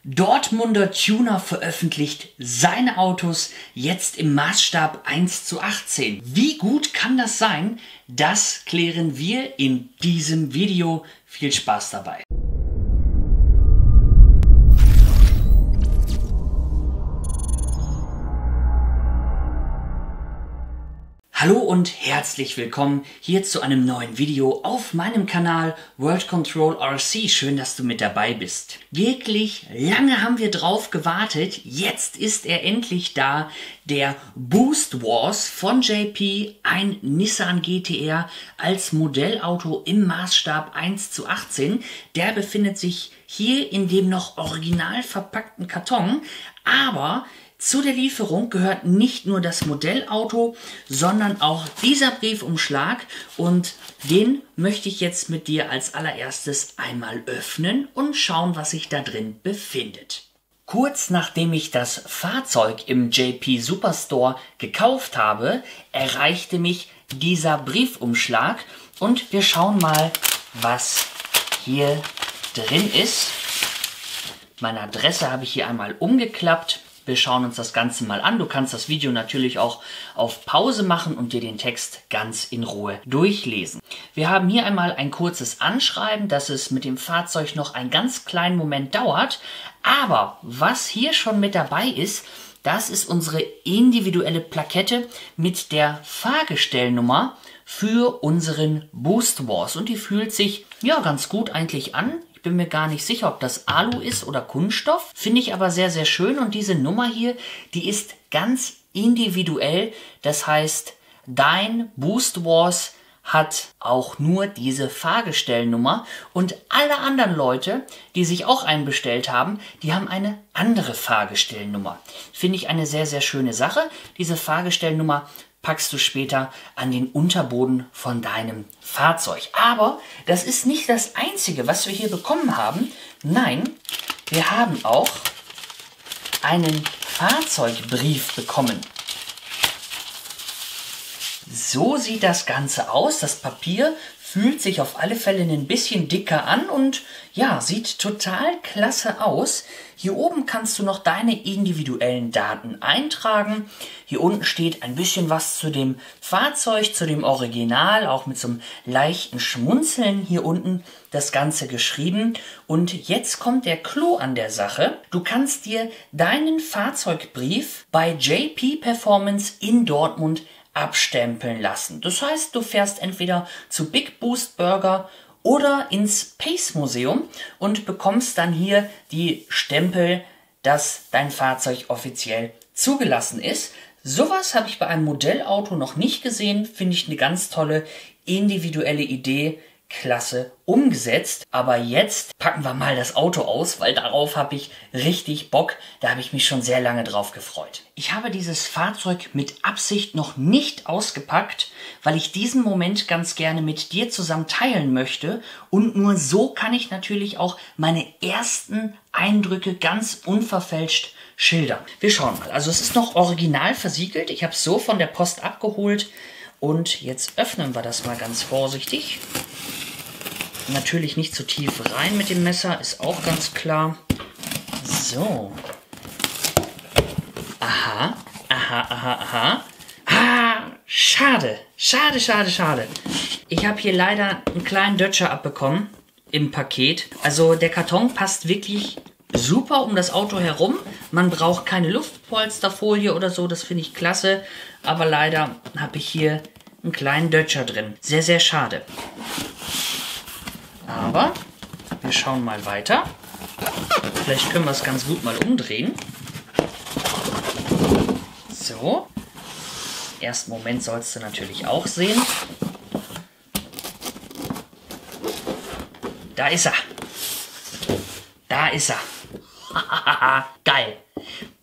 Dortmunder Tuner veröffentlicht seine Autos jetzt im Maßstab 1:18. Wie gut kann das sein? Das klären wir in diesem Video. Viel Spaß dabei. Hallo und herzlich willkommen hier zu einem neuen Video auf meinem Kanal World Control RC. Schön, dass du mit dabei bist. Wirklich lange haben wir drauf gewartet. Jetzt ist er endlich da. Der Boost Wars von JP, ein Nissan GT-R als Modellauto im Maßstab 1:18. Der befindet sich hier in dem noch original verpackten Karton, aber zu der Lieferung gehört nicht nur das Modellauto, sondern auch dieser Briefumschlag, und den möchte ich jetzt mit dir als allererstes einmal öffnen und schauen, was sich da drin befindet. Kurz nachdem ich das Fahrzeug im JP Superstore gekauft habe, erreichte mich dieser Briefumschlag und wir schauen mal, was hier drin ist. Meine Adresse habe ich hier einmal umgeklappt. Wir schauen uns das Ganze mal an. Du kannst das Video natürlich auch auf Pause machen und dir den Text ganz in Ruhe durchlesen. Wir haben hier einmal ein kurzes Anschreiben, dass es mit dem Fahrzeug noch einen ganz kleinen Moment dauert. Aber was hier schon mit dabei ist, das ist unsere individuelle Plakette mit der Fahrgestellnummer für unseren Boost Wars. Und die fühlt sich ja ganz gut eigentlich an. Ich bin mir gar nicht sicher, ob das Alu ist oder Kunststoff. Finde ich aber sehr, sehr schön. Und diese Nummer hier, die ist ganz individuell. Das heißt, dein Boost Wars hat auch nur diese Fahrgestellnummer. Und alle anderen Leute, die sich auch einbestellt haben, die haben eine andere Fahrgestellnummer. Finde ich eine sehr, sehr schöne Sache. Diese Fahrgestellnummer packst du später an den Unterboden von deinem Fahrzeug. Aber das ist nicht das Einzige, was wir hier bekommen haben. Nein, wir haben auch einen Fahrzeugbrief bekommen. So sieht das Ganze aus. Das Papier fühlt sich auf alle Fälle ein bisschen dicker an und ja, sieht total klasse aus. Hier oben kannst du noch deine individuellen Daten eintragen. Hier unten steht ein bisschen was zu dem Fahrzeug, zu dem Original, auch mit so einem leichten Schmunzeln hier unten das Ganze geschrieben. Und jetzt kommt der Clou an der Sache. Du kannst dir deinen Fahrzeugbrief bei JP Performance in Dortmund abstempeln lassen. Das heißt, du fährst entweder zu Big Boost Burger oder ins Pace Museum und bekommst dann hier die Stempel, dass dein Fahrzeug offiziell zugelassen ist. Sowas habe ich bei einem Modellauto noch nicht gesehen. Finde ich eine ganz tolle individuelle Idee. Klasse umgesetzt. Aber jetzt packen wir mal das Auto aus, weil darauf habe ich richtig Bock. Da habe ich mich schon sehr lange drauf gefreut. Ich habe dieses Fahrzeug mit Absicht noch nicht ausgepackt, weil ich diesen Moment ganz gerne mit dir zusammen teilen möchte. Und nur so kann ich natürlich auch meine ersten Eindrücke ganz unverfälscht schildern. Wir schauen mal. Also es ist noch original versiegelt. Ich habe es so von der Post abgeholt. Und jetzt öffnen wir das mal ganz vorsichtig. Natürlich nicht zu tief rein mit dem Messer, ist auch ganz klar. So. Aha, aha, aha, aha. Ah, schade. Schade, schade, schade. Ich habe hier leider einen kleinen Dötscher abbekommen im Paket. Also der Karton passt wirklich super um das Auto herum. Man braucht keine Luftpolsterfolie oder so, das finde ich klasse. Aber leider habe ich hier einen kleinen Dötscher drin. Sehr, sehr schade. Aber wir schauen mal weiter. Vielleicht können wir es ganz gut mal umdrehen. So. Ersten Moment sollst du natürlich auch sehen. Da ist er. Da ist er. Geil.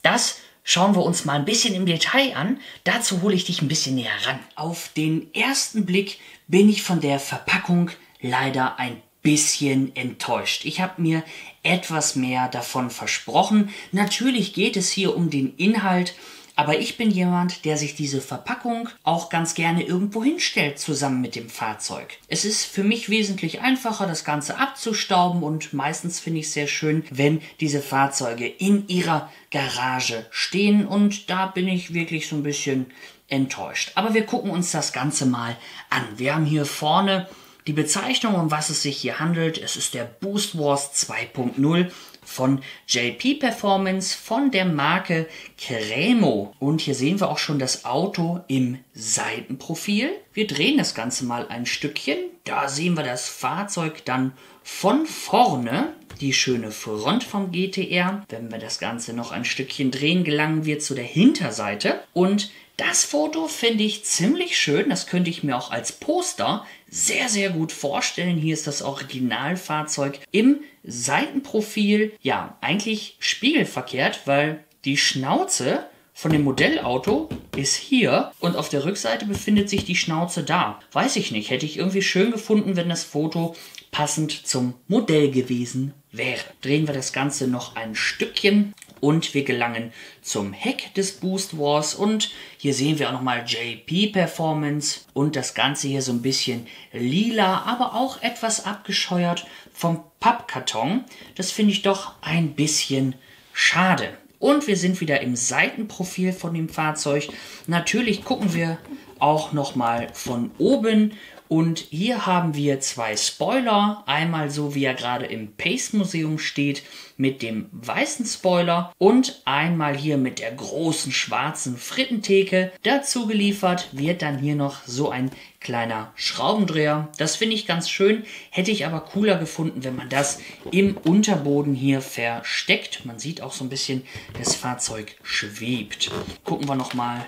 Das schauen wir uns mal ein bisschen im Detail an. Dazu hole ich dich ein bisschen näher ran. Auf den ersten Blick bin ich von der Verpackung leider ein bisschen enttäuscht. Ich habe mir etwas mehr davon versprochen. Natürlich geht es hier um den Inhalt, Aber ich bin jemand, der sich diese Verpackung auch ganz gerne irgendwo hinstellt, zusammen mit dem Fahrzeug. Es ist für mich wesentlich einfacher, das Ganze abzustauben und meistens finde ich es sehr schön, wenn diese Fahrzeuge in ihrer Garage stehen und da bin ich wirklich so ein bisschen enttäuscht. Aber wir gucken uns das Ganze mal an. Wir haben hier vorne die Bezeichnung, um was es sich hier handelt. Es ist der Boost Wars 2.0 von JP Performance von der Marke Cremo. Und hier sehen wir auch schon das Auto im Seitenprofil. Wir drehen das Ganze mal ein Stückchen. Da sehen wir das Fahrzeug dann von vorne. Die schöne Front vom GTR. Wenn wir das Ganze noch ein Stückchen drehen, gelangen wir zu der Hinterseite. Und das Foto finde ich ziemlich schön. Das könnte ich mir auch als Poster sehr, sehr gut vorstellen. Hier ist das Originalfahrzeug im Seitenprofil. Ja, eigentlich spiegelverkehrt, weil die Schnauze von dem Modellauto ist hier und auf der Rückseite befindet sich die Schnauze da. Weiß ich nicht. Hätte ich irgendwie schön gefunden, wenn das Foto passend zum Modell gewesen wäre. Drehen wir das Ganze noch ein Stückchen. Und wir gelangen zum Heck des Boost Wars und hier sehen wir auch nochmal JP Performance und das Ganze hier so ein bisschen lila, aber auch etwas abgescheuert vom Pappkarton. Das finde ich doch ein bisschen schade. Und wir sind wieder im Seitenprofil von dem Fahrzeug. Natürlich gucken wir auch nochmal von oben. Und hier haben wir zwei Spoiler, einmal so wie er gerade im Pace Museum steht mit dem weißen Spoiler und einmal hier mit der großen schwarzen Frittentheke. Dazu geliefert wird dann hier noch so ein kleiner Schraubendreher. Das finde ich ganz schön, hätte ich aber cooler gefunden, wenn man das im Unterboden hier versteckt. Man sieht auch so ein bisschen, das Fahrzeug schwebt. Gucken wir nochmal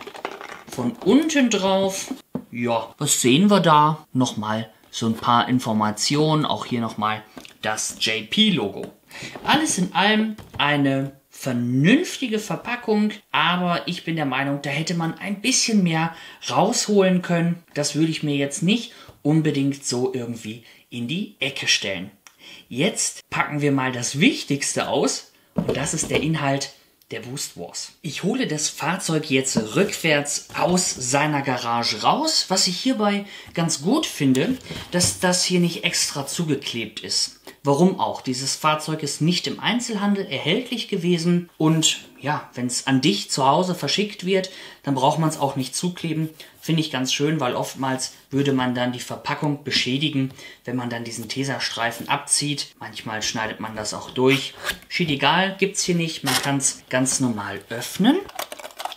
von unten drauf. Ja, was sehen wir da? Nochmal so ein paar Informationen, auch hier nochmal das JP-Logo. Alles in allem eine vernünftige Verpackung, aber ich bin der Meinung, da hätte man ein bisschen mehr rausholen können. Das würde ich mir jetzt nicht unbedingt so irgendwie in die Ecke stellen. Jetzt packen wir mal das Wichtigste aus und das ist der Inhalt der Boost Wars. Ich hole das Fahrzeug jetzt rückwärts aus seiner Garage raus. Was ich hierbei ganz gut finde, dass das hier nicht extra zugeklebt ist. Warum auch? Dieses Fahrzeug ist nicht im Einzelhandel erhältlich gewesen und ja, wenn es an dich zu Hause verschickt wird, dann braucht man es auch nicht zukleben. Finde ich ganz schön, weil oftmals würde man dann die Verpackung beschädigen, wenn man dann diesen Tesastreifen abzieht. Manchmal schneidet man das auch durch. Schied egal, gibt es hier nicht. Man kann es ganz normal öffnen.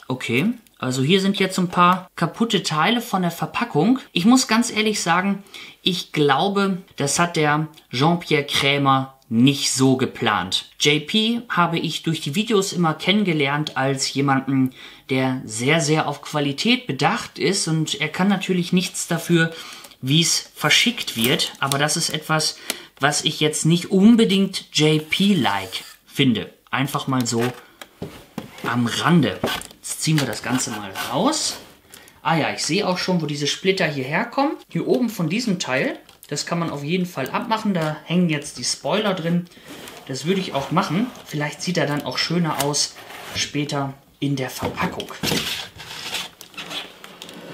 Okay, also hier sind jetzt ein paar kaputte Teile von der Verpackung. Ich muss ganz ehrlich sagen, ich glaube, das hat der Jean-Pierre Krämer nicht so geplant. JP habe ich durch die Videos immer kennengelernt als jemanden, der sehr, sehr auf Qualität bedacht ist und er kann natürlich nichts dafür, wie es verschickt wird, aber das ist etwas, was ich jetzt nicht unbedingt JP-like finde. Einfach mal so am Rande. Jetzt ziehen wir das Ganze mal raus. Ah ja, ich sehe auch schon, wo diese Splitter hierher kommen. Hier oben von diesem Teil. Das kann man auf jeden Fall abmachen. Da hängen jetzt die Spoiler drin. Das würde ich auch machen. Vielleicht sieht er dann auch schöner aus später in der Verpackung.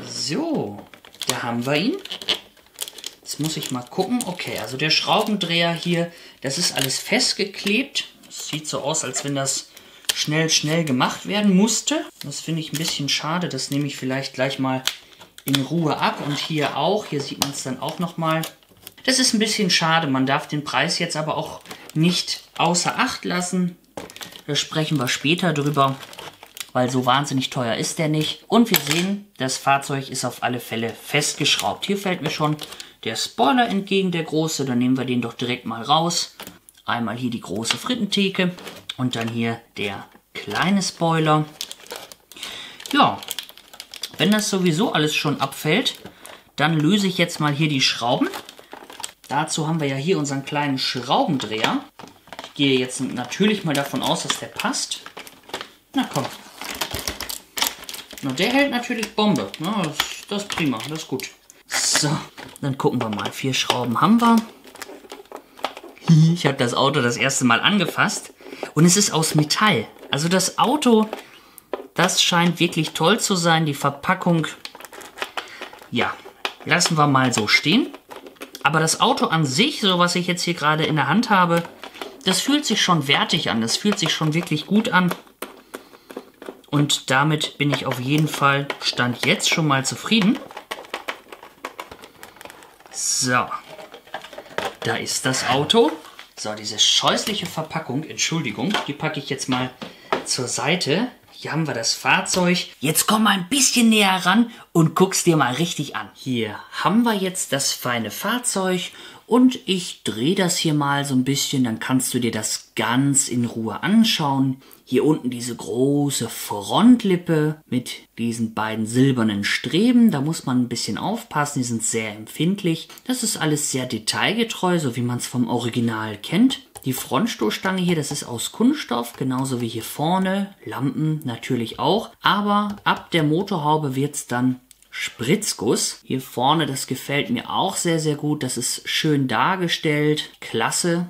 So, da haben wir ihn. Jetzt muss ich mal gucken. Okay, also der Schraubendreher hier, das ist alles festgeklebt. Das sieht so aus, als wenn das schnell gemacht werden musste. Das finde ich ein bisschen schade. Das nehme ich vielleicht gleich mal in Ruhe ab. Und hier auch. Hier sieht man es dann auch nochmal. Das ist ein bisschen schade. Man darf den Preis jetzt aber auch nicht außer Acht lassen. Da sprechen wir später drüber, weil so wahnsinnig teuer ist der nicht. Und wir sehen, das Fahrzeug ist auf alle Fälle festgeschraubt. Hier fällt mir schon der Spoiler entgegen, der große. Dann nehmen wir den doch direkt mal raus. Einmal hier die große Frittentheke und dann hier der kleine Spoiler. Ja, wenn das sowieso alles schon abfällt, dann löse ich jetzt mal hier die Schrauben. Dazu haben wir ja hier unseren kleinen Schraubendreher. Ich gehe jetzt natürlich mal davon aus, dass der passt. Na komm. Na, der hält natürlich Bombe. Na, das ist prima, das ist gut. So, dann gucken wir mal. 4 Schrauben haben wir. Ich habe das Auto das erste Mal angefasst und es ist aus Metall. Also das Auto Das scheint wirklich toll zu sein. Die Verpackung, ja, lassen wir mal so stehen. Aber das Auto an sich, so was ich jetzt hier gerade in der Hand habe, das fühlt sich schon wertig an. Das fühlt sich schon wirklich gut an. Und damit bin ich auf jeden Fall, Stand jetzt, schon mal zufrieden. So, da ist das Auto. So, diese scheußliche Verpackung, Entschuldigung, die packe ich jetzt mal zur Seite. Hier haben wir das Fahrzeug. Jetzt komm mal ein bisschen näher ran und guck's dir mal richtig an. Hier haben wir jetzt das feine Fahrzeug und ich drehe das hier mal so ein bisschen, dann kannst du dir das ganz in Ruhe anschauen. Hier unten diese große Frontlippe mit diesen beiden silbernen Streben. Da muss man ein bisschen aufpassen, die sind sehr empfindlich. Das ist alles sehr detailgetreu, so wie man es vom Original kennt. Die Frontstoßstange hier, das ist aus Kunststoff, genauso wie hier vorne. Lampen natürlich auch. Aber ab der Motorhaube wird es dann Spritzguss. Hier vorne, das gefällt mir auch sehr, sehr gut. Das ist schön dargestellt. Klasse.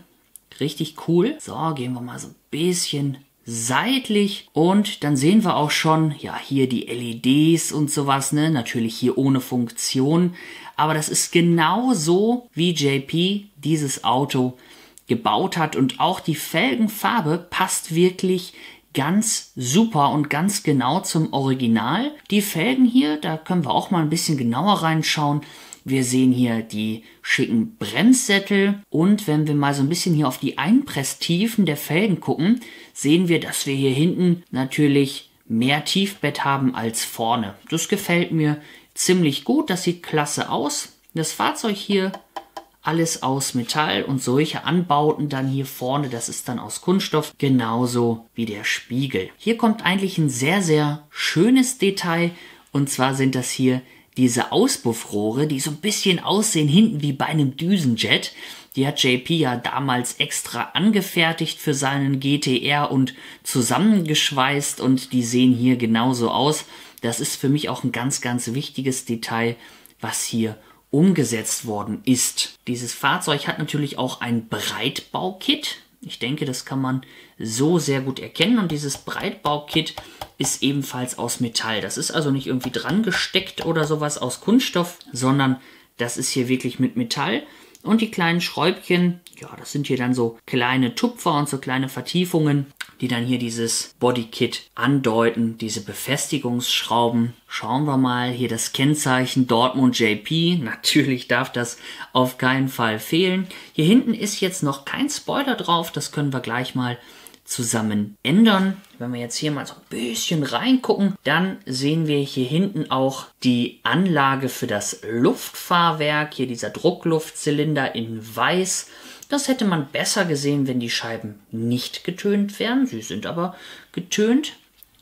Richtig cool. So, gehen wir mal so ein bisschen seitlich und dann sehen wir auch schon, ja, hier die LEDs und sowas, ne, natürlich hier ohne Funktion, aber das ist genau so, wie JP dieses Auto gebaut hat und auch die Felgenfarbe passt wirklich ganz super und ganz genau zum Original. Die Felgen hier, da können wir auch mal ein bisschen genauer reinschauen. Wir sehen hier die schicken Bremssättel und wenn wir mal so ein bisschen hier auf die Einpresstiefen der Felgen gucken, sehen wir, dass wir hier hinten natürlich mehr Tiefbett haben als vorne. Das gefällt mir ziemlich gut, das sieht klasse aus. Das Fahrzeug hier, alles aus Metall und solche Anbauten dann hier vorne, das ist dann aus Kunststoff, genauso wie der Spiegel. Hier kommt eigentlich ein sehr, sehr schönes Detail und zwar sind das hier diese Auspuffrohre, die so ein bisschen aussehen hinten wie bei einem Düsenjet. Die hat JP ja damals extra angefertigt für seinen GTR und zusammengeschweißt und die sehen hier genauso aus. Das ist für mich auch ein ganz, ganz wichtiges Detail, was hier umgesetzt worden ist. Dieses Fahrzeug hat natürlich auch ein Breitbaukit. Ich denke, das kann man so sehr gut erkennen und dieses Breitbaukit ist ebenfalls aus Metall. Das ist also nicht irgendwie dran gesteckt oder sowas aus Kunststoff, sondern das ist hier wirklich mit Metall. Und die kleinen Schräubchen, ja, das sind hier dann so kleine Tupfer und so kleine Vertiefungen, die dann hier dieses Bodykit andeuten, diese Befestigungsschrauben. Schauen wir mal, hier das Kennzeichen Dortmund JP. Natürlich darf das auf keinen Fall fehlen. Hier hinten ist jetzt noch kein Spoiler drauf, das können wir gleich mal zusammen ändern. Wenn wir jetzt hier mal so ein bisschen reingucken, dann sehen wir hier hinten auch die Anlage für das Luftfahrwerk. Hier dieser Druckluftzylinder in weiß. Das hätte man besser gesehen, wenn die Scheiben nicht getönt wären. Sie sind aber getönt.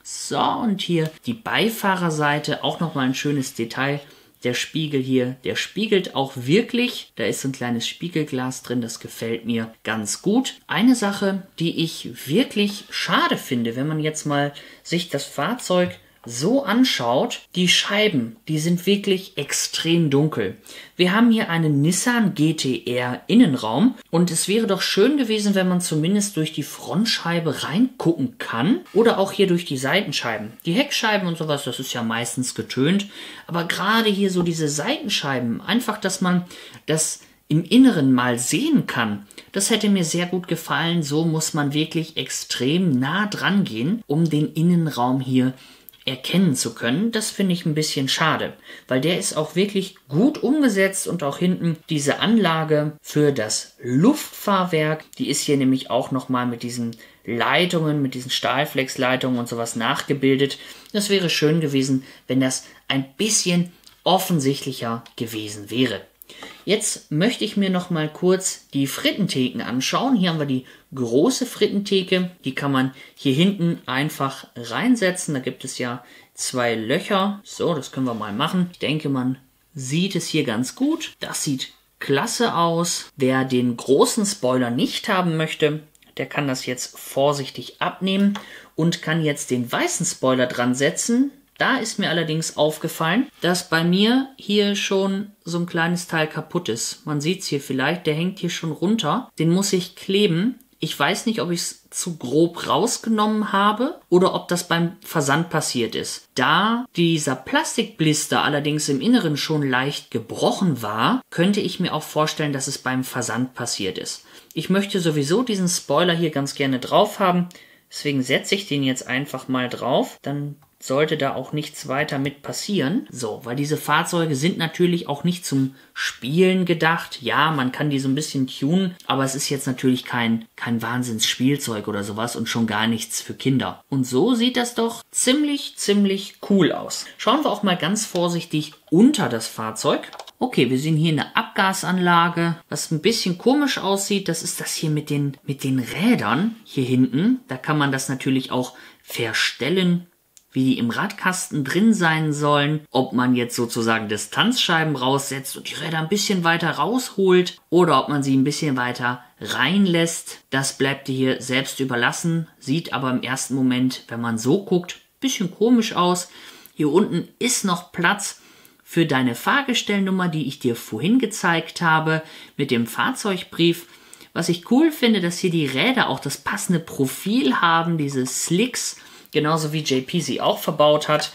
So, und hier die Beifahrerseite, auch nochmal ein schönes Detail. Der Spiegel hier, der spiegelt auch wirklich. Da ist so ein kleines Spiegelglas drin, das gefällt mir ganz gut. Eine Sache, die ich wirklich schade finde, wenn man jetzt mal sich das Fahrzeug so anschaut, die Scheiben, die sind wirklich extrem dunkel. Wir haben hier einen Nissan GT-R Innenraum und es wäre doch schön gewesen, wenn man zumindest durch die Frontscheibe reingucken kann oder auch hier durch die Seitenscheiben. Die Heckscheiben und sowas, das ist ja meistens getönt, aber gerade hier so diese Seitenscheiben, einfach, dass man das im Inneren mal sehen kann, das hätte mir sehr gut gefallen. So muss man wirklich extrem nah dran gehen, um den Innenraum hier erkennen zu können. Das finde ich ein bisschen schade, weil der ist auch wirklich gut umgesetzt und auch hinten diese Anlage für das Luftfahrwerk, die ist hier nämlich auch nochmal mit diesen Leitungen, mit diesen Stahlflexleitungen und sowas nachgebildet. Das wäre schön gewesen, wenn das ein bisschen offensichtlicher gewesen wäre. Jetzt möchte ich mir noch mal kurz die Frittentheken anschauen. Hier haben wir die große Frittentheke. Die kann man hier hinten einfach reinsetzen. Da gibt es ja 2 Löcher. So, das können wir mal machen. Ich denke, man sieht es hier ganz gut. Das sieht klasse aus. Wer den großen Spoiler nicht haben möchte, der kann das jetzt vorsichtig abnehmen und kann jetzt den weißen Spoiler dran setzen. Da ist mir allerdings aufgefallen, dass bei mir hier schon so ein kleines Teil kaputt ist. Man sieht es hier vielleicht, der hängt hier schon runter. Den muss ich kleben. Ich weiß nicht, ob ich es zu grob rausgenommen habe oder ob das beim Versand passiert ist. Da dieser Plastikblister allerdings im Inneren schon leicht gebrochen war, könnte ich mir auch vorstellen, dass es beim Versand passiert ist. Ich möchte sowieso diesen Spoiler hier ganz gerne drauf haben, deswegen setze ich den jetzt einfach mal drauf. Dann sollte da auch nichts weiter mit passieren. So, weil diese Fahrzeuge sind natürlich auch nicht zum Spielen gedacht. Ja, man kann die so ein bisschen tunen, aber es ist jetzt natürlich kein Wahnsinnsspielzeug oder sowas und schon gar nichts für Kinder. Und so sieht das doch ziemlich cool aus. Schauen wir auch mal ganz vorsichtig unter das Fahrzeug. Okay, wir sehen hier eine Abgasanlage. Was ein bisschen komisch aussieht, das ist das hier mit den Rädern hier hinten. Da kann man das natürlich auch verstellen, wie die im Radkasten drin sein sollen, ob man jetzt sozusagen Distanzscheiben raussetzt und die Räder ein bisschen weiter rausholt oder ob man sie ein bisschen weiter reinlässt. Das bleibt dir hier selbst überlassen, sieht aber im ersten Moment, wenn man so guckt, ein bisschen komisch aus. Hier unten ist noch Platz für deine Fahrgestellnummer, die ich dir vorhin gezeigt habe, mit dem Fahrzeugbrief. Was ich cool finde, dass hier die Räder auch das passende Profil haben, diese Slicks, genauso wie JP sie auch verbaut hat.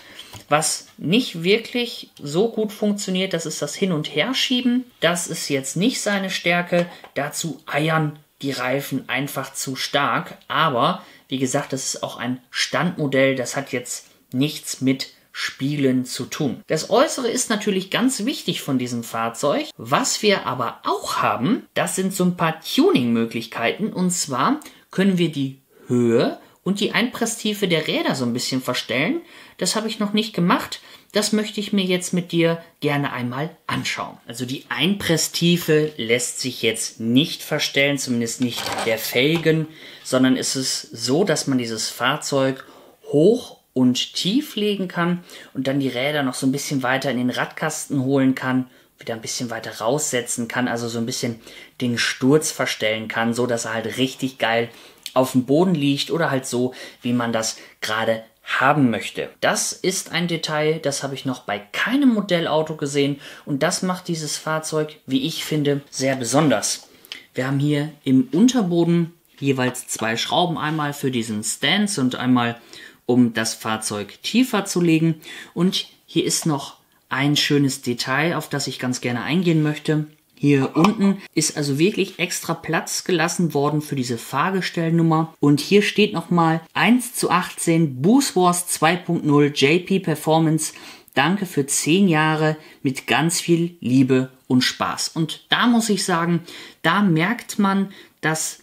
Was nicht wirklich so gut funktioniert, das ist das Hin- und Herschieben. Das ist jetzt nicht seine Stärke. Dazu eiern die Reifen einfach zu stark. Aber, wie gesagt, das ist auch ein Standmodell. Das hat jetzt nichts mit Spielen zu tun. Das Äußere ist natürlich ganz wichtig von diesem Fahrzeug. Was wir aber auch haben, das sind so ein paar Tuning-Möglichkeiten. Und zwar können wir die Höhe und die Einpresstiefe der Räder so ein bisschen verstellen. Das habe ich noch nicht gemacht. Das möchte ich mir jetzt mit dir gerne einmal anschauen. Also die Einpresstiefe lässt sich jetzt nicht verstellen, zumindest nicht der Felgen, sondern es ist so, dass man dieses Fahrzeug hoch und tief legen kann und dann die Räder noch so ein bisschen weiter in den Radkasten holen kann, wieder ein bisschen weiter raussetzen kann, also so ein bisschen den Sturz verstellen kann, so dass er halt richtig geil auf dem Boden liegt oder halt so, wie man das gerade haben möchte. Das ist ein Detail, das habe ich noch bei keinem Modellauto gesehen und das macht dieses Fahrzeug, wie ich finde, sehr besonders. Wir haben hier im Unterboden jeweils 2 Schrauben, einmal für diesen Stance und einmal um das Fahrzeug tiefer zu legen. Und hier ist noch ein schönes Detail, auf das ich ganz gerne eingehen möchte. Hier unten ist also wirklich extra Platz gelassen worden für diese Fahrgestellnummer. Und hier steht nochmal 1:18 Boost Wars 2.0 JP Performance. Danke für 10 Jahre mit ganz viel Liebe und Spaß. Und da muss ich sagen, da merkt man, dass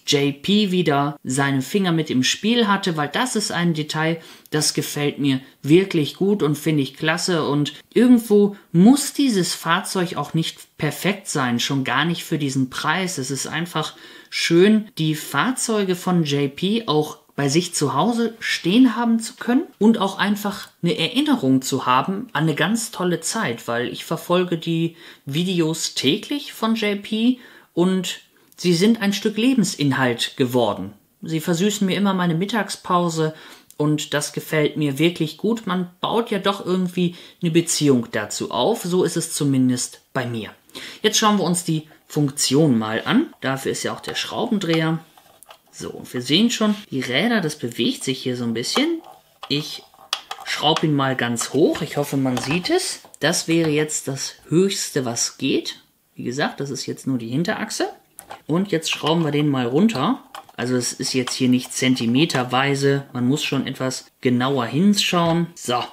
JP wieder seine Finger mit im Spiel hatte, weil das ist ein Detail, das gefällt mir wirklich gut und finde ich klasse und irgendwo muss dieses Fahrzeug auch nicht perfekt sein, schon gar nicht für diesen Preis. Es ist einfach schön, die Fahrzeuge von JP auch bei sich zu Hause stehen haben zu können und auch einfach eine Erinnerung zu haben an eine ganz tolle Zeit, weil ich verfolge die Videos täglich von JP und sie sind ein Stück Lebensinhalt geworden. Sie versüßen mir immer meine Mittagspause und das gefällt mir wirklich gut. Man baut ja doch irgendwie eine Beziehung dazu auf. So ist es zumindest bei mir. Jetzt schauen wir uns die Funktion mal an. Dafür ist ja auch der Schraubendreher. So, wir sehen schon, die Räder, das bewegt sich hier so ein bisschen. Ich schraube ihn mal ganz hoch. Ich hoffe, man sieht es. Das wäre jetzt das Höchste, was geht. Wie gesagt, das ist jetzt nur die Hinterachse. Und jetzt schrauben wir den mal runter. Also es ist jetzt hier nicht zentimeterweise. Man muss schon etwas genauer hinschauen. So,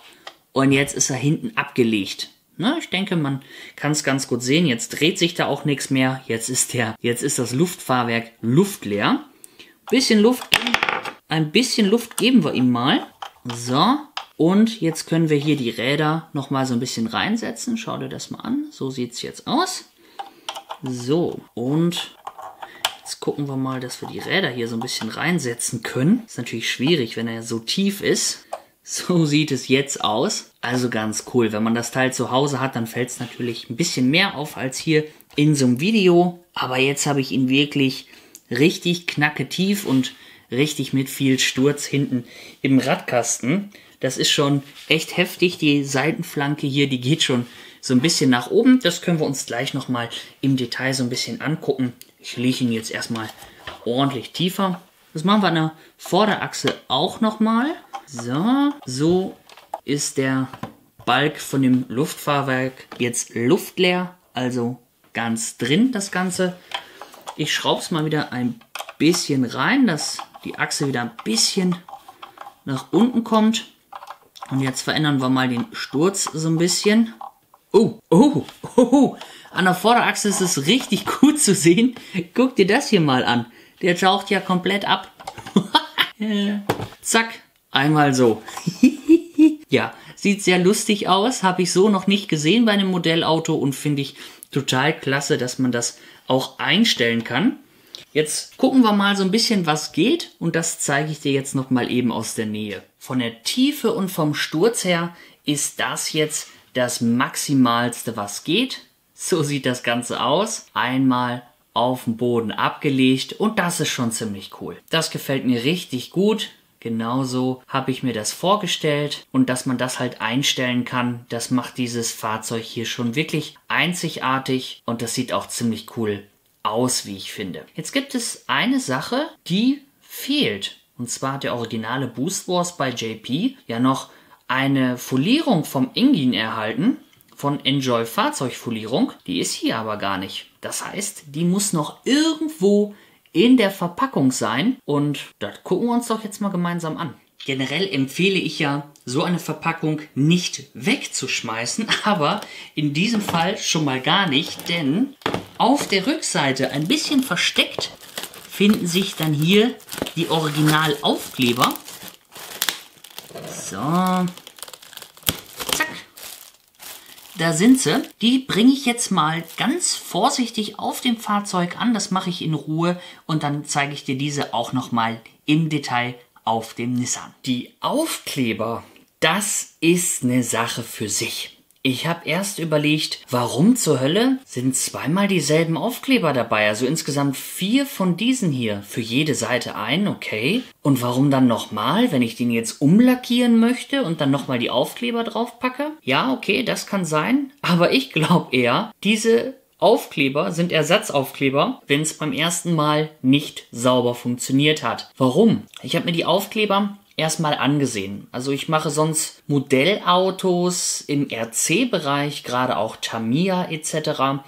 und jetzt ist er hinten abgelegt. Na, ich denke, man kann es ganz gut sehen. Jetzt dreht sich da auch nichts mehr. Jetzt ist das Luftfahrwerk luftleer. Ein bisschen Luft geben wir ihm mal. So, und jetzt können wir hier die Räder nochmal so ein bisschen reinsetzen. Schau dir das mal an. So sieht es jetzt aus. So, und jetzt gucken wir mal, dass wir die Räder hier so ein bisschen reinsetzen können. Ist natürlich schwierig, wenn er so tief ist. So sieht es jetzt aus. Also ganz cool. Wenn man das Teil zu Hause hat, dann fällt es natürlich ein bisschen mehr auf als hier in so einem Video. Aber jetzt habe ich ihn wirklich richtig knacketief und richtig mit viel Sturz hinten im Radkasten. Das ist schon echt heftig. Die Seitenflanke hier, die geht schon so ein bisschen nach oben. Das können wir uns gleich nochmal im Detail so ein bisschen angucken. Ich lege ihn jetzt erstmal ordentlich tiefer. Das machen wir an der Vorderachse auch nochmal. So ist der Balk von dem Luftfahrwerk jetzt luftleer, also ganz drin das Ganze. Ich schraube es mal wieder ein bisschen rein, dass die Achse wieder ein bisschen nach unten kommt. Und jetzt verändern wir mal den Sturz so ein bisschen. An der Vorderachse ist es richtig gut zu sehen. Guck dir das hier mal an. Der taucht ja komplett ab. Zack, einmal so. Ja, sieht sehr lustig aus. Habe ich so noch nicht gesehen bei einem Modellauto und finde ich total klasse, dass man das auch einstellen kann. Jetzt gucken wir mal so ein bisschen, was geht, und das zeige ich dir jetzt noch mal eben aus der Nähe. Von der Tiefe und vom Sturz her ist das jetzt das Maximalste, was geht. So sieht das Ganze aus. Einmal auf den Boden abgelegt und das ist schon ziemlich cool. Das gefällt mir richtig gut. Genauso habe ich mir das vorgestellt, und dass man das halt einstellen kann, das macht dieses Fahrzeug hier schon wirklich einzigartig und das sieht auch ziemlich cool aus, wie ich finde. Jetzt gibt es eine Sache, die fehlt. Und zwar hat der originale Boost Wars bei JP ja noch eine Folierung vom Engine erhalten, von Enjoy Fahrzeugfolierung. Die ist hier aber gar nicht. Das heißt, die muss noch irgendwo in der Verpackung sein, und das gucken wir uns doch jetzt mal gemeinsam an. Generell empfehle ich ja, so eine Verpackung nicht wegzuschmeißen, aber in diesem Fall schon mal gar nicht, denn auf der Rückseite ein bisschen versteckt finden sich dann hier die Originalaufkleber. So, zack, da sind sie. Die bringe ich jetzt mal ganz vorsichtig auf dem Fahrzeug an, das mache ich in Ruhe, und dann zeige ich dir diese auch nochmal im Detail auf dem Nissan. Die Aufkleber, das ist eine Sache für sich. Ich habe erst überlegt, warum zur Hölle sind zweimal dieselben Aufkleber dabei? Also insgesamt 4 von diesen hier, für jede Seite ein, okay. Und warum dann nochmal, wenn ich den jetzt umlackieren möchte und dann nochmal die Aufkleber drauf packe? Ja, okay, das kann sein. Aber ich glaube eher, diese Aufkleber sind Ersatzaufkleber, wenn es beim ersten Mal nicht sauber funktioniert hat. Warum? Ich habe mir die Aufkleber erstmal angesehen. Also ich mache sonst Modellautos im RC-Bereich, gerade auch Tamiya etc.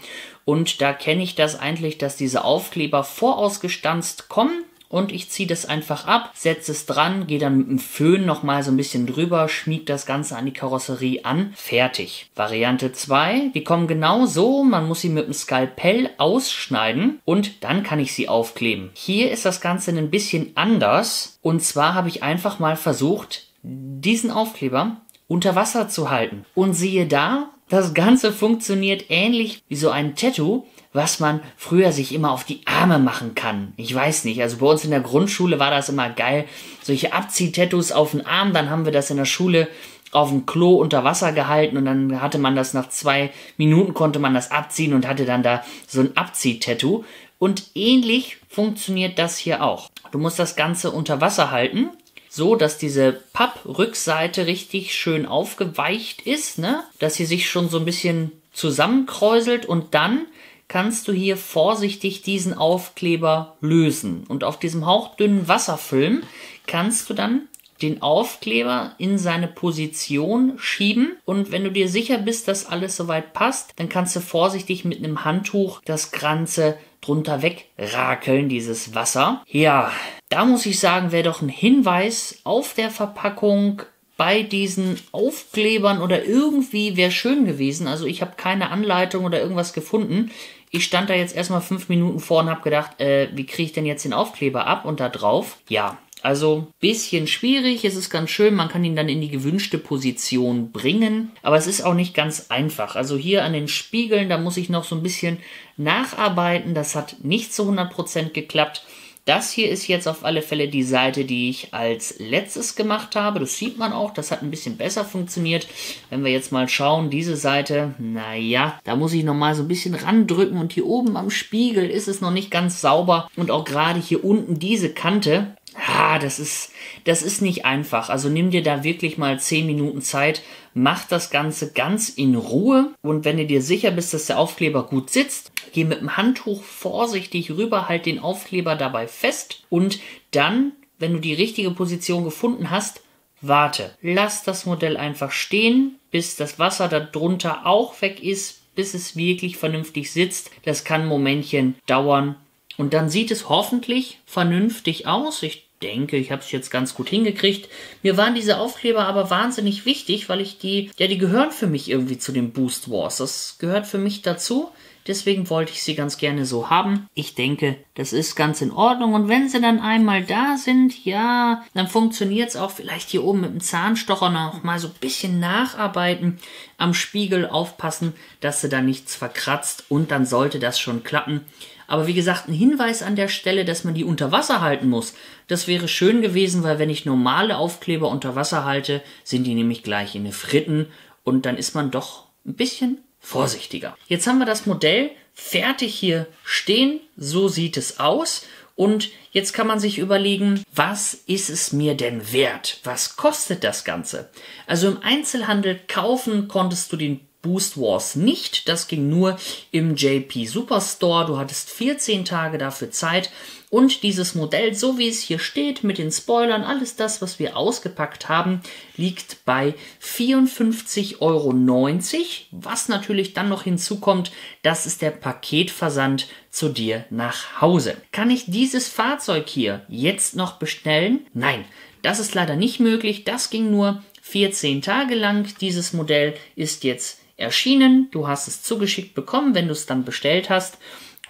Und da kenne ich das eigentlich, dass diese Aufkleber vorausgestanzt kommen. Und ich ziehe das einfach ab, setze es dran, gehe dann mit dem Föhn nochmal so ein bisschen drüber, schmiege das Ganze an die Karosserie an. Fertig. Variante 2, die kommen genau so, man muss sie mit dem Skalpell ausschneiden und dann kann ich sie aufkleben. Hier ist das Ganze ein bisschen anders, und zwar habe ich einfach mal versucht, diesen Aufkleber unter Wasser zu halten. Und siehe da, das Ganze funktioniert ähnlich wie so ein Tattoo, was man früher sich immer auf die Arme machen kann. Ich weiß nicht, also bei uns in der Grundschule war das immer geil. Solche Abziehtattoos auf den Arm, dann haben wir das in der Schule auf dem Klo unter Wasser gehalten und dann hatte man das nach 2 Minuten, konnte man das abziehen und hatte dann da so ein Abziehtattoo. Und ähnlich funktioniert das hier auch. Du musst das Ganze unter Wasser halten, so dass diese Papprückseite richtig schön aufgeweicht ist, ne? Dass sie sich schon so ein bisschen zusammenkräuselt, und dann kannst du hier vorsichtig diesen Aufkleber lösen. Und auf diesem hauchdünnen Wasserfilm kannst du dann den Aufkleber in seine Position schieben. Und wenn du dir sicher bist, dass alles soweit passt, dann kannst du vorsichtig mit einem Handtuch das Ganze drunter wegrakeln, dieses Wasser. Ja, da muss ich sagen, wäre doch ein Hinweis auf der Verpackung bei diesen Aufklebern oder irgendwie wäre schön gewesen. Also ich habe keine Anleitung oder irgendwas gefunden. Ich stand da jetzt erstmal 5 Minuten vor und habe gedacht, wie kriege ich denn jetzt den Aufkleber ab und da drauf? Ja, also bisschen schwierig. Es ist ganz schön, man kann ihn dann in die gewünschte Position bringen. Aber es ist auch nicht ganz einfach. Also hier an den Spiegeln, da muss ich noch so ein bisschen nacharbeiten. Das hat nicht zu 100% geklappt. Das hier ist jetzt auf alle Fälle die Seite, die ich als letztes gemacht habe. Das sieht man auch, das hat ein bisschen besser funktioniert. Wenn wir jetzt mal schauen, diese Seite, naja, da muss ich nochmal so ein bisschen randrücken und hier oben am Spiegel ist es noch nicht ganz sauber. Und auch gerade hier unten diese Kante, Ja, das ist nicht einfach. Also nimm dir da wirklich mal 10 Minuten Zeit, mach das Ganze ganz in Ruhe und wenn du dir sicher bist, dass der Aufkleber gut sitzt, geh mit dem Handtuch vorsichtig rüber, halt den Aufkleber dabei fest und dann, wenn du die richtige Position gefunden hast, warte. Lass das Modell einfach stehen, bis das Wasser darunter auch weg ist, bis es wirklich vernünftig sitzt. Das kann ein Momentchen dauern. Und dann sieht es hoffentlich vernünftig aus. Ich denke, ich habe es jetzt ganz gut hingekriegt. Mir waren diese Aufkleber aber wahnsinnig wichtig, weil die gehören für mich irgendwie zu den Boost Wars. Das gehört für mich dazu. Deswegen wollte ich sie ganz gerne so haben. Ich denke, das ist ganz in Ordnung. Und wenn sie dann einmal da sind, ja, dann funktioniert es auch. Vielleicht hier oben mit dem Zahnstocher noch mal so ein bisschen nacharbeiten. Am Spiegel aufpassen, dass sie da nichts verkratzt. Und dann sollte das schon klappen. Aber wie gesagt, ein Hinweis an der Stelle, dass man die unter Wasser halten muss. Das wäre schön gewesen, weil wenn ich normale Aufkleber unter Wasser halte, sind die nämlich gleich in den Fritten. Und dann ist man doch ein bisschen vorsichtiger. Jetzt haben wir das Modell fertig hier stehen. So sieht es aus. Und jetzt kann man sich überlegen, was ist es mir denn wert? Was kostet das Ganze? Also im Einzelhandel kaufen konntest du den Boost Wars nicht. Das ging nur im JP Superstore. Du hattest 14 Tage dafür Zeit. Und dieses Modell, so wie es hier steht, mit den Spoilern, alles das, was wir ausgepackt haben, liegt bei 54,90 €. Was natürlich dann noch hinzukommt, das ist der Paketversand zu dir nach Hause. Kann ich dieses Fahrzeug hier jetzt noch bestellen? Nein, das ist leider nicht möglich. Das ging nur 14 Tage lang. Dieses Modell ist jetzt erschienen. Du hast es zugeschickt bekommen, wenn du es dann bestellt hast.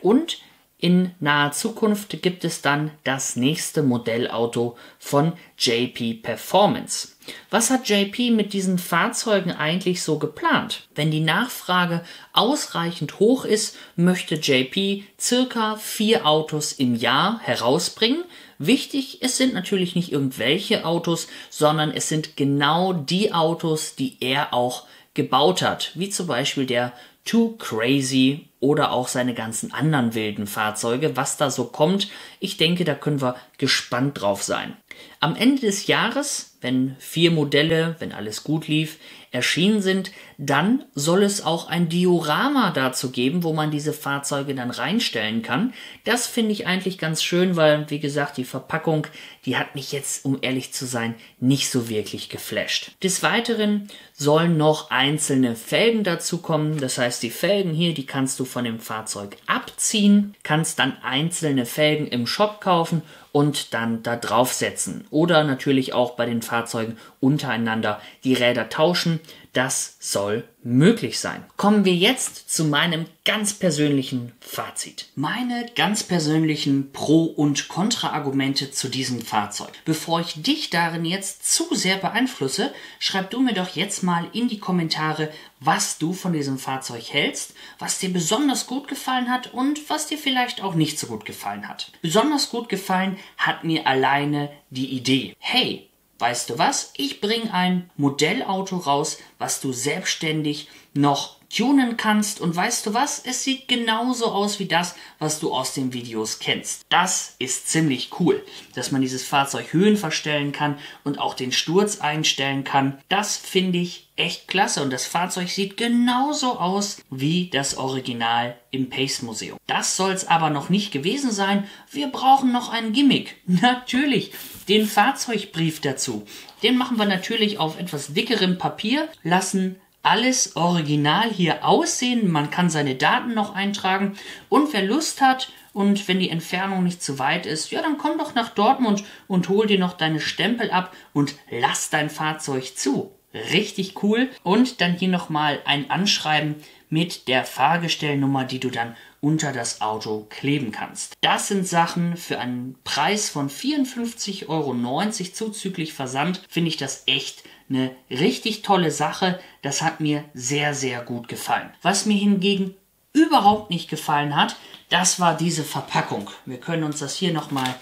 Und in naher Zukunft gibt es dann das nächste Modellauto von JP Performance. Was hat JP mit diesen Fahrzeugen eigentlich so geplant? Wenn die Nachfrage ausreichend hoch ist, möchte JP circa 4 Autos im Jahr herausbringen. Wichtig, es sind natürlich nicht irgendwelche Autos, sondern es sind genau die Autos, die er auch gebaut hat, wie zum Beispiel der Too Crazy oder auch seine ganzen anderen wilden Fahrzeuge, was da so kommt. Ich denke, da können wir gespannt drauf sein. Am Ende des Jahres, wenn 4 Modelle, wenn alles gut lief, erschienen sind, dann soll es auch ein Diorama dazu geben, wo man diese Fahrzeuge dann reinstellen kann. Das finde ich eigentlich ganz schön, weil, wie gesagt, die Verpackung, die hat mich jetzt, um ehrlich zu sein, nicht so wirklich geflasht. Des Weiteren sollen noch einzelne Felgen dazu kommen. Das heißt, die Felgen hier, die kannst du von dem Fahrzeug abziehen, kannst dann einzelne Felgen im Shop kaufen und dann da draufsetzen. Oder natürlich auch bei den Fahrzeugen untereinander die Räder tauschen. Das soll möglich sein. Kommen wir jetzt zu meinem ganz persönlichen Fazit. Meine ganz persönlichen Pro- und Kontra-Argumente zu diesem Fahrzeug. Bevor ich dich darin jetzt zu sehr beeinflusse, schreib du mir doch jetzt mal in die Kommentare, was du von diesem Fahrzeug hältst, was dir besonders gut gefallen hat und was dir vielleicht auch nicht so gut gefallen hat. Besonders gut gefallen hat mir alleine die Idee. Hey, weißt du was? Ich bringe ein Modellauto raus, was du selbstständig noch tunen kannst. Und weißt du was? Es sieht genauso aus wie das, was du aus den Videos kennst. Das ist ziemlich cool, dass man dieses Fahrzeug Höhen verstellen kann und auch den Sturz einstellen kann. Das finde ich echt klasse. Und das Fahrzeug sieht genauso aus wie das Original im Pace Museum. Das soll es aber noch nicht gewesen sein. Wir brauchen noch ein Gimmick. Natürlich, den Fahrzeugbrief dazu. Den machen wir natürlich auf etwas dickerem Papier, lassen alles original hier aussehen. Man kann seine Daten noch eintragen. Und wer Lust hat und wenn die Entfernung nicht zu weit ist, ja, dann komm doch nach Dortmund und hol dir noch deine Stempel ab und lass dein Fahrzeug zu. Richtig cool. Und dann hier nochmal ein Anschreiben mit der Fahrgestellnummer, die du dann unter das Auto kleben kannst. Das sind Sachen für einen Preis von 54,90 € zuzüglich Versand. Finde ich das echt eine richtig tolle Sache. Das hat mir sehr, sehr gut gefallen. Was mir hingegen überhaupt nicht gefallen hat, das war diese Verpackung. Wir können uns das hier nochmal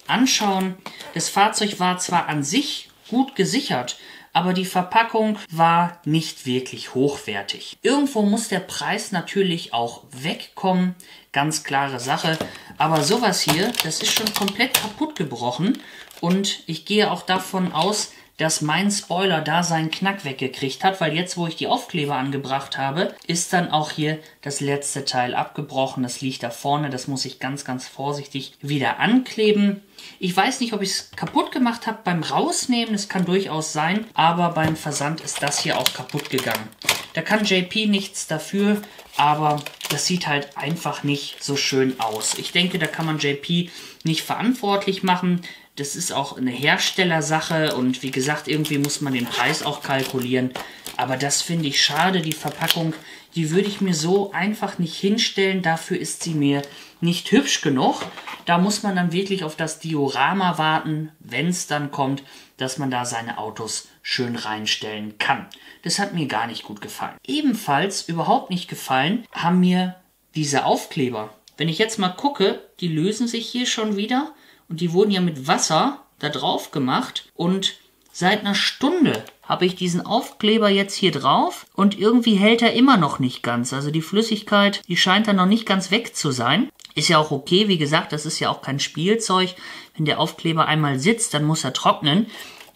anschauen. Das Fahrzeug war zwar an sich gut gesichert, aber die Verpackung war nicht wirklich hochwertig. Irgendwo muss der Preis natürlich auch wegkommen, ganz klare Sache. Aber sowas hier, das ist schon komplett kaputt gebrochen Und ich gehe auch davon aus, dass mein Spoiler da seinen Knack weggekriegt hat, weil jetzt, wo ich die Aufkleber angebracht habe, ist dann auch hier das letzte Teil abgebrochen. Das liegt da vorne, das muss ich ganz, ganz vorsichtig wieder ankleben. Ich weiß nicht, ob ich es kaputt gemacht habe beim Rausnehmen, das kann durchaus sein, aber beim Versand ist das hier auch kaputt gegangen. Da kann JP nichts dafür, aber das sieht halt einfach nicht so schön aus. Ich denke, da kann man JP nicht verantwortlich machen. Das ist auch eine Herstellersache und wie gesagt, irgendwie muss man den Preis auch kalkulieren. Aber das finde ich schade, die Verpackung, die würde ich mir so einfach nicht hinstellen. Dafür ist sie mir nicht hübsch genug. Da muss man dann wirklich auf das Diorama warten, wenn es dann kommt, dass man da seine Autos schön reinstellen kann. Das hat mir gar nicht gut gefallen. Ebenfalls überhaupt nicht gefallen haben mir diese Aufkleber. Wenn ich jetzt mal gucke, die lösen sich hier schon wieder. Und die wurden ja mit Wasser da drauf gemacht. Und seit einer Stunde habe ich diesen Aufkleber jetzt hier drauf. Und irgendwie hält er immer noch nicht ganz. Also die Flüssigkeit, die scheint da noch nicht ganz weg zu sein. Ist ja auch okay, wie gesagt, das ist ja auch kein Spielzeug. Wenn der Aufkleber einmal sitzt, dann muss er trocknen.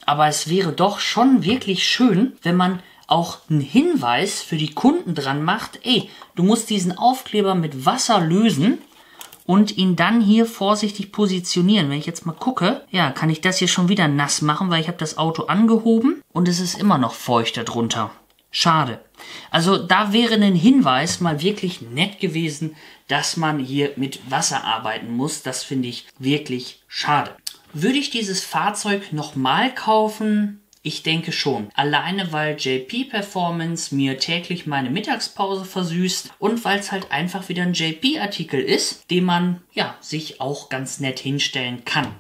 Aber es wäre doch schon wirklich schön, wenn man auch einen Hinweis für die Kunden dran macht. Ey, du musst diesen Aufkleber mit Wasser lösen. Und ihn dann hier vorsichtig positionieren. Wenn ich jetzt mal gucke, ja, kann ich das hier schon wieder nass machen, weil ich habe das Auto angehoben und es ist immer noch feucht darunter. Schade. Also da wäre ein Hinweis mal wirklich nett gewesen, dass man hier mit Wasser arbeiten muss. Das finde ich wirklich schade. Würde ich dieses Fahrzeug nochmal kaufen? Ich denke schon. Alleine, weil JP Performance mir täglich meine Mittagspause versüßt und weil es halt einfach wieder ein JP-Artikel ist, den man, ja, sich auch ganz nett hinstellen kann.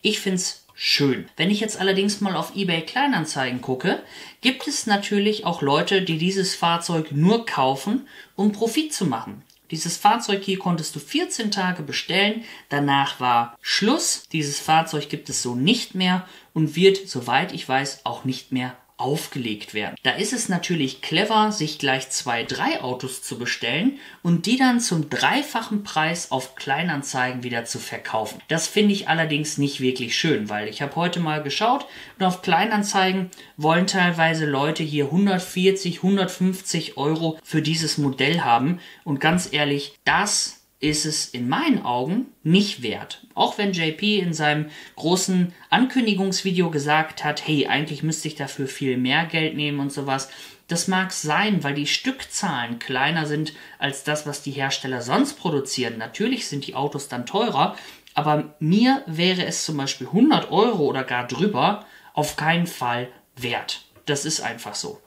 Ich finde es schön. Wenn ich jetzt allerdings mal auf eBay Kleinanzeigen gucke, gibt es natürlich auch Leute, die dieses Fahrzeug nur kaufen, um Profit zu machen. Dieses Fahrzeug hier konntest du 14 Tage bestellen, danach war Schluss. Dieses Fahrzeug gibt es so nicht mehr und wird, soweit ich weiß, auch nicht mehr aufgelegt werden. Da ist es natürlich clever, sich gleich 2, 3 Autos zu bestellen und die dann zum dreifachen Preis auf Kleinanzeigen wieder zu verkaufen. Das finde ich allerdings nicht wirklich schön, weil ich habe heute mal geschaut und auf Kleinanzeigen wollen teilweise Leute hier 140, 150 Euro für dieses Modell haben und ganz ehrlich, das ist es in meinen Augen nicht wert. Auch wenn JP in seinem großen Ankündigungsvideo gesagt hat, hey, eigentlich müsste ich dafür viel mehr Geld nehmen und sowas. Das mag sein, weil die Stückzahlen kleiner sind als das, was die Hersteller sonst produzieren. Natürlich sind die Autos dann teurer, aber mir wäre es zum Beispiel 100 Euro oder gar drüber auf keinen Fall wert. Das ist einfach so.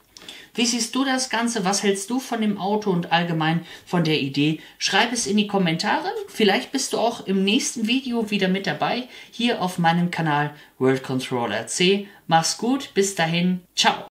Wie siehst du das Ganze? Was hältst du von dem Auto und allgemein von der Idee? Schreib es in die Kommentare. Vielleicht bist du auch im nächsten Video wieder mit dabei, hier auf meinem Kanal World Control RC. Mach's gut, bis dahin, ciao.